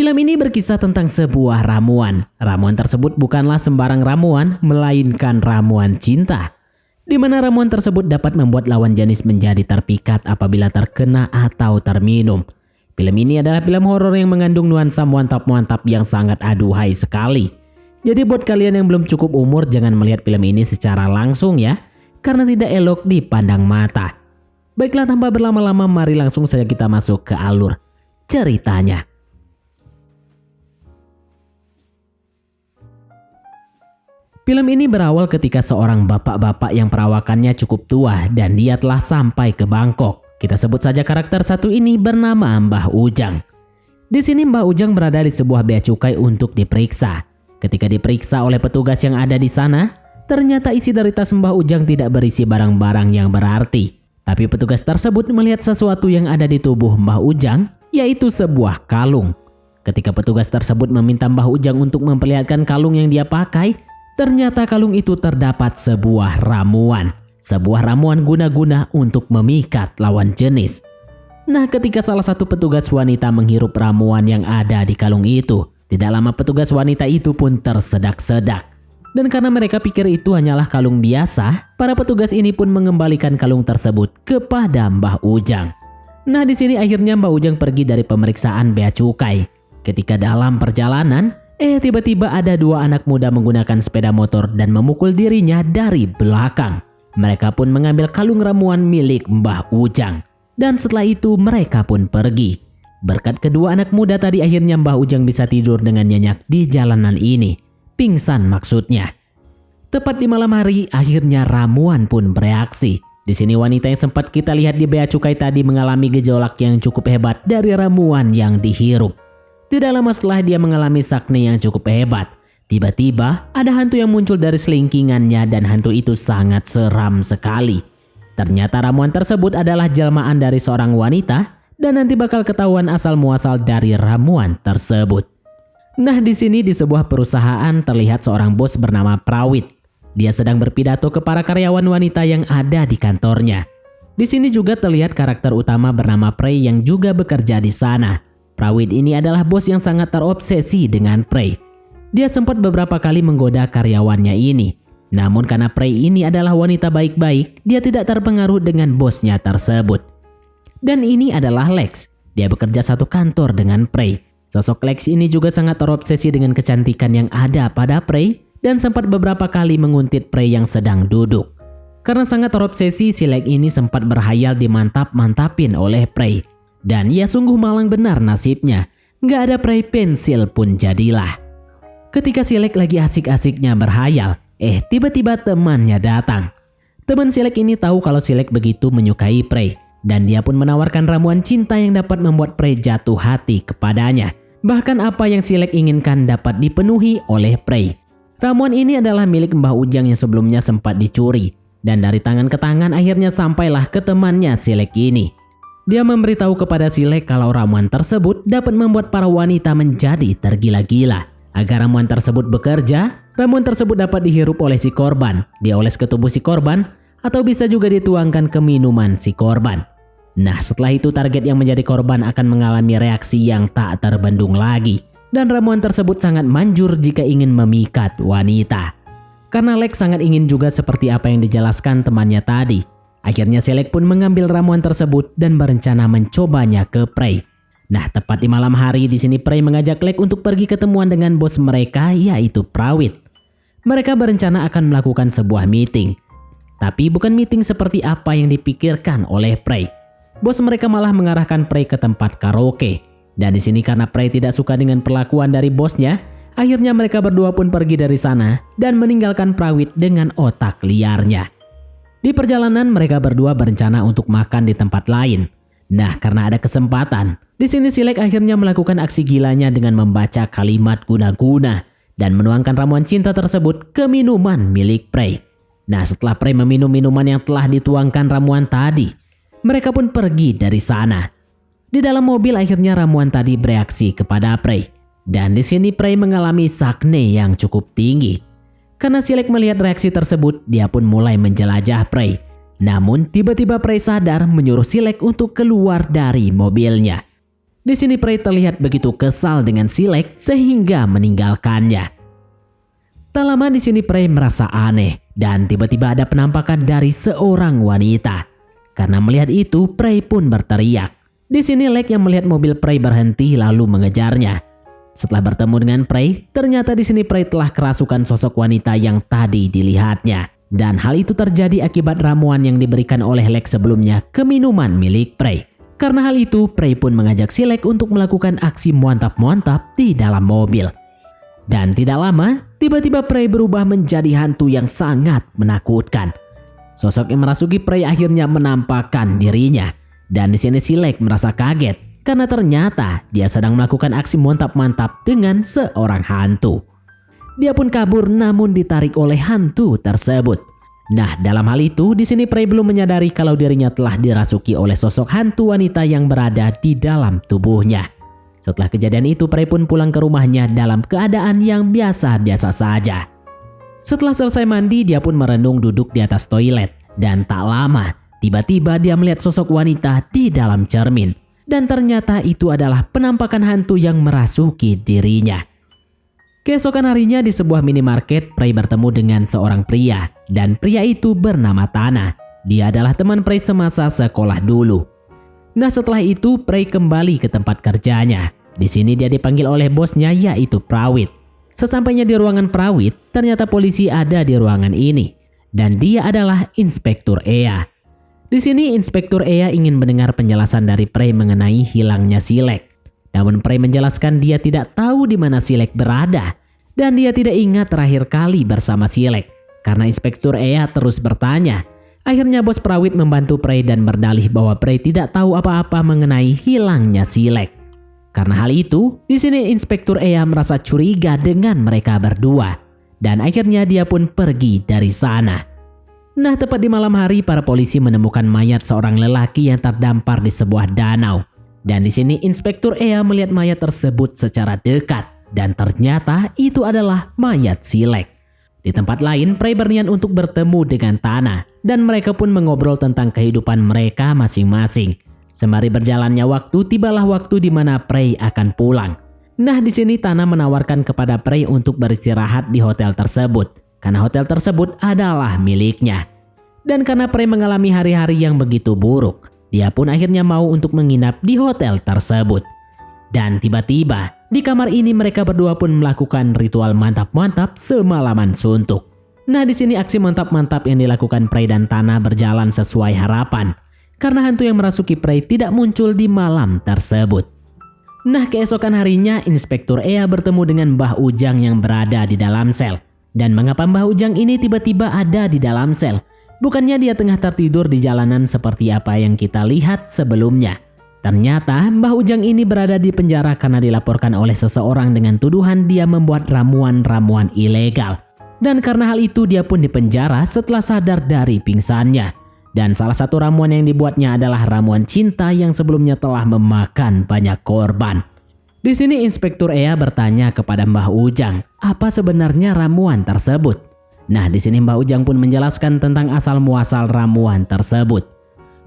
Film ini berkisah tentang sebuah ramuan. Ramuan tersebut bukanlah sembarang ramuan, melainkan ramuan cinta. Di mana ramuan tersebut dapat membuat lawan jenis menjadi terpikat apabila terkena atau terminum. Film ini adalah film horor yang mengandung nuansa mantap-mantap yang sangat aduhai sekali. Jadi buat kalian yang belum cukup umur jangan melihat film ini secara langsung ya, karena tidak elok dipandang mata. Baiklah tanpa berlama-lama mari langsung saja kita masuk ke alur ceritanya. Film ini berawal ketika seorang bapak-bapak yang perawakannya cukup tua dan dia telah sampai ke Bangkok. Kita sebut saja karakter satu ini bernama Mbah Ujang. Di sini Mbah Ujang berada di sebuah bea cukai untuk diperiksa. Ketika diperiksa oleh petugas yang ada di sana, ternyata isi dari tas Mbah Ujang tidak berisi barang-barang yang berarti. Tapi petugas tersebut melihat sesuatu yang ada di tubuh Mbah Ujang, yaitu sebuah kalung. Ketika petugas tersebut meminta Mbah Ujang untuk memperlihatkan kalung yang dia pakai, ternyata kalung itu terdapat sebuah ramuan. Sebuah ramuan guna-guna untuk memikat lawan jenis. Nah, ketika salah satu petugas wanita menghirup ramuan yang ada di kalung itu, tidak lama petugas wanita itu pun tersedak-sedak. Dan karena mereka pikir itu hanyalah kalung biasa, para petugas ini pun mengembalikan kalung tersebut kepada Mbah Ujang. Nah, di sini akhirnya Mbah Ujang pergi dari pemeriksaan bea cukai. Ketika dalam perjalanan, tiba-tiba ada dua anak muda menggunakan sepeda motor dan memukul dirinya dari belakang. Mereka pun mengambil kalung ramuan milik Mbah Ujang. Dan setelah itu mereka pun pergi. Berkat kedua anak muda tadi akhirnya Mbah Ujang bisa tidur dengan nyenyak di jalanan ini. Pingsan maksudnya. Tepat di malam hari akhirnya ramuan pun bereaksi. Di sini wanita yang sempat kita lihat di bea cukai tadi mengalami gejolak yang cukup hebat dari ramuan yang dihirup. Tidak lama setelah dia mengalami sakne yang cukup hebat, tiba-tiba ada hantu yang muncul dari selingkingannya dan hantu itu sangat seram sekali. Ternyata ramuan tersebut adalah jelmaan dari seorang wanita dan nanti bakal ketahuan asal muasal dari ramuan tersebut. Nah, di sini di sebuah perusahaan terlihat seorang bos bernama Prawit. Dia sedang berpidato ke para karyawan wanita yang ada di kantornya. Di sini juga terlihat karakter utama bernama Prey yang juga bekerja di sana. Prawit ini adalah bos yang sangat terobsesi dengan Prey. Dia sempat beberapa kali menggoda karyawannya ini. Namun karena Prey ini adalah wanita baik-baik, dia tidak terpengaruh dengan bosnya tersebut. Dan ini adalah Lex. Dia bekerja satu kantor dengan Prey. Sosok Lex ini juga sangat terobsesi dengan kecantikan yang ada pada Prey dan sempat beberapa kali menguntit Prey yang sedang duduk. Karena sangat terobsesi, si Lex ini sempat berhayal dimantap-mantapin oleh Prey. Dan ia sungguh malang benar nasibnya. Nggak ada Prey pensil pun jadilah. Ketika si Lex lagi asik-asiknya berhayal, tiba-tiba temannya datang. Teman si Lex ini tahu kalau si Lex begitu menyukai Prey. Dan dia pun menawarkan ramuan cinta yang dapat membuat Prey jatuh hati kepadanya. Bahkan apa yang si Lex inginkan dapat dipenuhi oleh Prey. Ramuan ini adalah milik Mbah Ujang yang sebelumnya sempat dicuri. Dan dari tangan ke tangan akhirnya sampailah ke temannya si Lex ini. Dia memberitahu kepada si Lex kalau ramuan tersebut dapat membuat para wanita menjadi tergila-gila. Agar ramuan tersebut bekerja, ramuan tersebut dapat dihirup oleh si korban, dioles ke tubuh si korban, atau bisa juga dituangkan ke minuman si korban. Nah, setelah itu target yang menjadi korban akan mengalami reaksi yang tak terbendung lagi. Dan ramuan tersebut sangat manjur jika ingin memikat wanita. Karena Lex sangat ingin juga seperti apa yang dijelaskan temannya tadi. Akhirnya si Lex pun mengambil ramuan tersebut dan berencana mencobanya ke Prey. Nah, tepat di malam hari di sini Prey mengajak Lex untuk pergi ketemuan dengan bos mereka yaitu Prawit. Mereka berencana akan melakukan sebuah meeting. Tapi bukan meeting seperti apa yang dipikirkan oleh Prey. Bos mereka malah mengarahkan Prey ke tempat karaoke. Dan di sini karena Prey tidak suka dengan perlakuan dari bosnya, akhirnya mereka berdua pun pergi dari sana dan meninggalkan Prawit dengan otak liarnya. Di perjalanan mereka berdua berencana untuk makan di tempat lain. Nah, karena ada kesempatan, di sini si Lex akhirnya melakukan aksi gilanya dengan membaca kalimat guna-guna dan menuangkan ramuan cinta tersebut ke minuman milik Prey. Nah, setelah Prey meminum minuman yang telah dituangkan ramuan tadi, mereka pun pergi dari sana. Di dalam mobil akhirnya ramuan tadi bereaksi kepada Prey. Dan di sini Prey mengalami sakne yang cukup tinggi. Karena si Lex melihat reaksi tersebut, dia pun mulai menjelajah Prey. Namun tiba-tiba Prey sadar menyuruh si Lex untuk keluar dari mobilnya. Di sini Prey terlihat begitu kesal dengan Silek sehingga meninggalkannya. Tak lama di sini Prey merasa aneh dan tiba-tiba ada penampakan dari seorang wanita. Karena melihat itu, Prey pun berteriak. Di sini Lek yang melihat mobil Prey berhenti lalu mengejarnya. Setelah bertemu dengan Prey, ternyata di sini Prey telah kerasukan sosok wanita yang tadi dilihatnya. Dan hal itu terjadi akibat ramuan yang diberikan oleh Lek sebelumnya ke minuman milik Prey. Karena hal itu, Prey pun mengajak si Lek untuk melakukan aksi muantap-muantap di dalam mobil. Dan tidak lama, tiba-tiba Prey berubah menjadi hantu yang sangat menakutkan. Sosok yang merasuki Prey akhirnya menampakkan dirinya. Dan di sini si Lek merasa kaget karena ternyata dia sedang melakukan aksi muantap-mantap dengan seorang hantu. Dia pun kabur namun ditarik oleh hantu tersebut. Nah, dalam hal itu di sini Prey belum menyadari kalau dirinya telah dirasuki oleh sosok hantu wanita yang berada di dalam tubuhnya. Setelah kejadian itu, Prey pun pulang ke rumahnya dalam keadaan yang biasa-biasa saja. Setelah selesai mandi, dia pun merenung duduk di atas toilet. Dan tak lama, tiba-tiba dia melihat sosok wanita di dalam cermin. Dan ternyata itu adalah penampakan hantu yang merasuki dirinya. Keesokan harinya di sebuah minimarket, Prey bertemu dengan seorang pria. Dan pria itu bernama Tana. Dia adalah teman Prey semasa sekolah dulu. Nah, setelah itu Prey kembali ke tempat kerjanya. Di sini dia dipanggil oleh bosnya yaitu Prawit. Sesampainya di ruangan Prawit, ternyata polisi ada di ruangan ini. Dan dia adalah Inspektur Ea. Di sini Inspektur Ea ingin mendengar penjelasan dari Prey mengenai hilangnya Silek. Namun Prey menjelaskan dia tidak tahu di mana Silek berada. Dan dia tidak ingat terakhir kali bersama Silek. Karena Inspektur Ea terus bertanya. Akhirnya bos Prawit membantu Prey dan berdalih bahwa Prey tidak tahu apa-apa mengenai hilangnya Silek. Karena hal itu, di sini Inspektur Ea merasa curiga dengan mereka berdua. Dan akhirnya dia pun pergi dari sana. Nah, tepat di malam hari para polisi menemukan mayat seorang lelaki yang terdampar di sebuah danau. Dan di sini Inspektur Ea melihat mayat tersebut secara dekat. Dan ternyata itu adalah mayat Silek. Di tempat lain, Prey berniat untuk bertemu dengan Tana. Dan mereka pun mengobrol tentang kehidupan mereka masing-masing. Sembari berjalannya waktu, tibalah waktu di mana Prey akan pulang. Nah, di sini Tana menawarkan kepada Prey untuk beristirahat di hotel tersebut. Karena hotel tersebut adalah miliknya. Dan karena Prey mengalami hari-hari yang begitu buruk, dia pun akhirnya mau untuk menginap di hotel tersebut. Dan tiba-tiba, di kamar ini mereka berdua pun melakukan ritual mantap-mantap semalaman suntuk. Nah, di sini aksi mantap-mantap yang dilakukan Prey dan Tana berjalan sesuai harapan. Karena hantu yang merasuki Prey tidak muncul di malam tersebut. Nah, keesokan harinya Inspektur Ea bertemu dengan Mbah Ujang yang berada di dalam sel. Dan mengapa Mbah Ujang ini tiba-tiba ada di dalam sel? Bukannya dia tengah tertidur di jalanan seperti apa yang kita lihat sebelumnya. Ternyata Mbah Ujang ini berada di penjara karena dilaporkan oleh seseorang dengan tuduhan dia membuat ramuan-ramuan ilegal. Dan karena hal itu dia pun dipenjara setelah sadar dari pingsannya. Dan salah satu ramuan yang dibuatnya adalah ramuan cinta yang sebelumnya telah memakan banyak korban. Di sini Inspektur Ea bertanya kepada Mbah Ujang, apa sebenarnya ramuan tersebut? Nah, di sini Mbah Ujang pun menjelaskan tentang asal-muasal ramuan tersebut.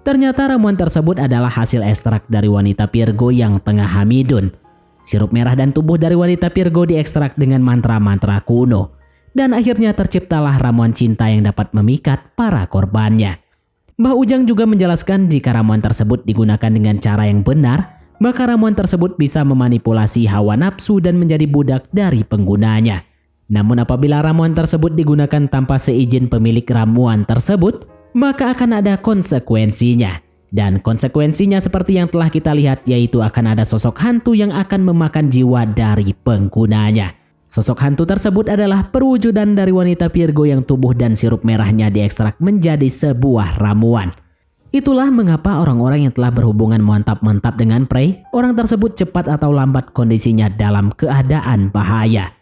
Ternyata ramuan tersebut adalah hasil ekstrak dari wanita Virgo yang tengah hamidun. Sirup merah dan tubuh dari wanita Virgo diekstrak dengan mantra-mantra kuno. Dan akhirnya terciptalah ramuan cinta yang dapat memikat para korbannya. Mbah Ujang juga menjelaskan jika ramuan tersebut digunakan dengan cara yang benar, maka ramuan tersebut bisa memanipulasi hawa nafsu dan menjadi budak dari penggunanya. Namun apabila ramuan tersebut digunakan tanpa seizin pemilik ramuan tersebut, maka akan ada konsekuensinya. Dan konsekuensinya seperti yang telah kita lihat, yaitu akan ada sosok hantu yang akan memakan jiwa dari penggunanya. Sosok hantu tersebut adalah perwujudan dari wanita Virgo yang tubuh dan sirup merahnya diekstrak menjadi sebuah ramuan. Itulah mengapa orang-orang yang telah berhubungan mantap-mantap dengan Prey, orang tersebut cepat atau lambat kondisinya dalam keadaan bahaya.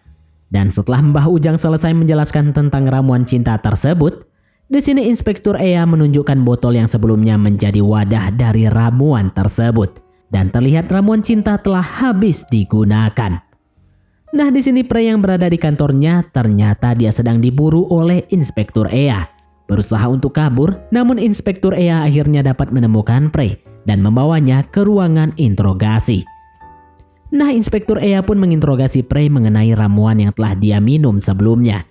Dan setelah Mbah Ujang selesai menjelaskan tentang ramuan cinta tersebut, di sini Inspektur Ea menunjukkan botol yang sebelumnya menjadi wadah dari ramuan tersebut. Dan terlihat ramuan cinta telah habis digunakan. Nah, di sini Prey yang berada di kantornya ternyata dia sedang diburu oleh Inspektur Ea. Berusaha untuk kabur, namun Inspektur Ea akhirnya dapat menemukan Prey dan membawanya ke ruangan interogasi. Nah, Inspektur Ea pun menginterogasi Prey mengenai ramuan yang telah dia minum sebelumnya.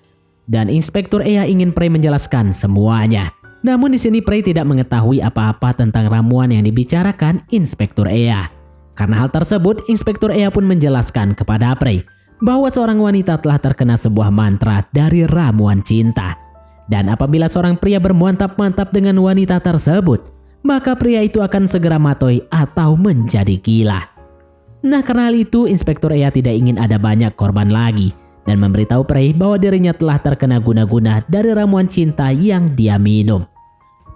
Dan Inspektur Ea ingin Prey menjelaskan semuanya. Namun di sini Prey tidak mengetahui apa-apa tentang ramuan yang dibicarakan Inspektur Ea. Karena hal tersebut, Inspektur Ea pun menjelaskan kepada Prey bahwa seorang wanita telah terkena sebuah mantra dari ramuan cinta. Dan apabila seorang pria bermantap-mantap dengan wanita tersebut, maka pria itu akan segera matoi atau menjadi gila. Nah, karena hal itu Inspektur Ea tidak ingin ada banyak korban lagi dan memberitahu Prey bahwa dirinya telah terkena guna-guna dari ramuan cinta yang dia minum.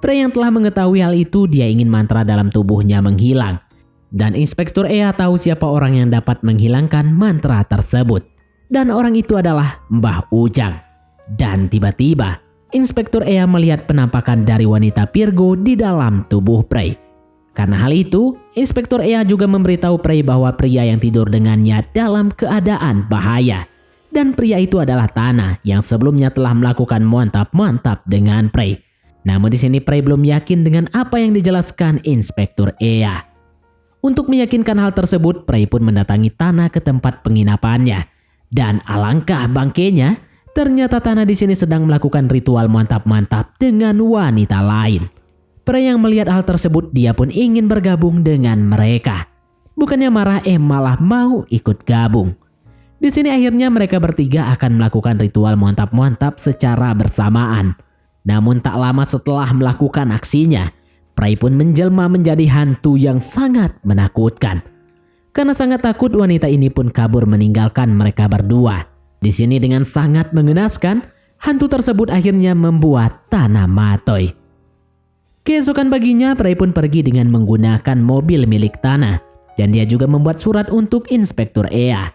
Prey yang telah mengetahui hal itu, dia ingin mantra dalam tubuhnya menghilang. Dan Inspektur Ea tahu siapa orang yang dapat menghilangkan mantra tersebut. Dan orang itu adalah Mbah Ujang. Dan tiba-tiba Inspektur Ea melihat penampakan dari wanita Virgo di dalam tubuh Prey. Karena hal itu, Inspektur Ea juga memberitahu Prey bahwa pria yang tidur dengannya dalam keadaan bahaya. Dan pria itu adalah Tana yang sebelumnya telah melakukan mantap-mantap dengan Prey. Namun di sini Prey belum yakin dengan apa yang dijelaskan Inspektur Ea. Untuk meyakinkan hal tersebut, Prey pun mendatangi Tana ke tempat penginapannya. Dan alangkah bangkainya, ternyata Tana di sini sedang melakukan ritual mantap-mantap dengan wanita lain. Prey yang melihat hal tersebut, dia pun ingin bergabung dengan mereka. Bukannya marah, malah mau ikut gabung. Di sini akhirnya mereka bertiga akan melakukan ritual mantap-mantap secara bersamaan. Namun tak lama setelah melakukan aksinya, Prey pun menjelma menjadi hantu yang sangat menakutkan. Karena sangat takut, wanita ini pun kabur meninggalkan mereka berdua. Di sini dengan sangat mengenaskan, hantu tersebut akhirnya membuat Tana matoi. Keesokan paginya, Prey pun pergi dengan menggunakan mobil milik Tana. Dan dia juga membuat surat untuk Inspektur Ea.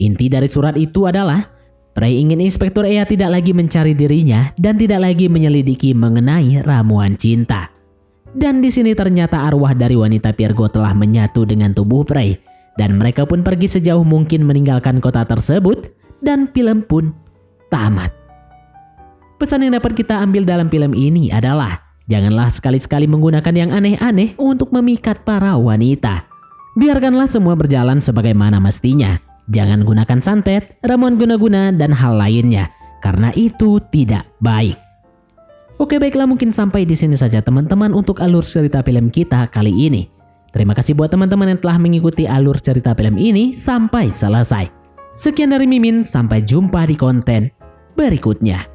Inti dari surat itu adalah Prey ingin Inspektur Ea tidak lagi mencari dirinya dan tidak lagi menyelidiki mengenai ramuan cinta. Dan di sini ternyata arwah dari wanita Virgo telah menyatu dengan tubuh Prey. Dan mereka pun pergi sejauh mungkin meninggalkan kota tersebut dan film pun tamat. Pesan yang dapat kita ambil dalam film ini adalah janganlah sekali-sekali menggunakan yang aneh-aneh untuk memikat para wanita. Biarkanlah semua berjalan sebagaimana mestinya. Jangan gunakan santet, ramuan guna-guna, dan hal lainnya, karena itu tidak baik. Oke, baiklah, mungkin sampai di sini saja teman-teman untuk alur cerita film kita kali ini. Terima kasih buat teman-teman yang telah mengikuti alur cerita film ini sampai selesai. Sekian dari Mimin, sampai jumpa di konten berikutnya.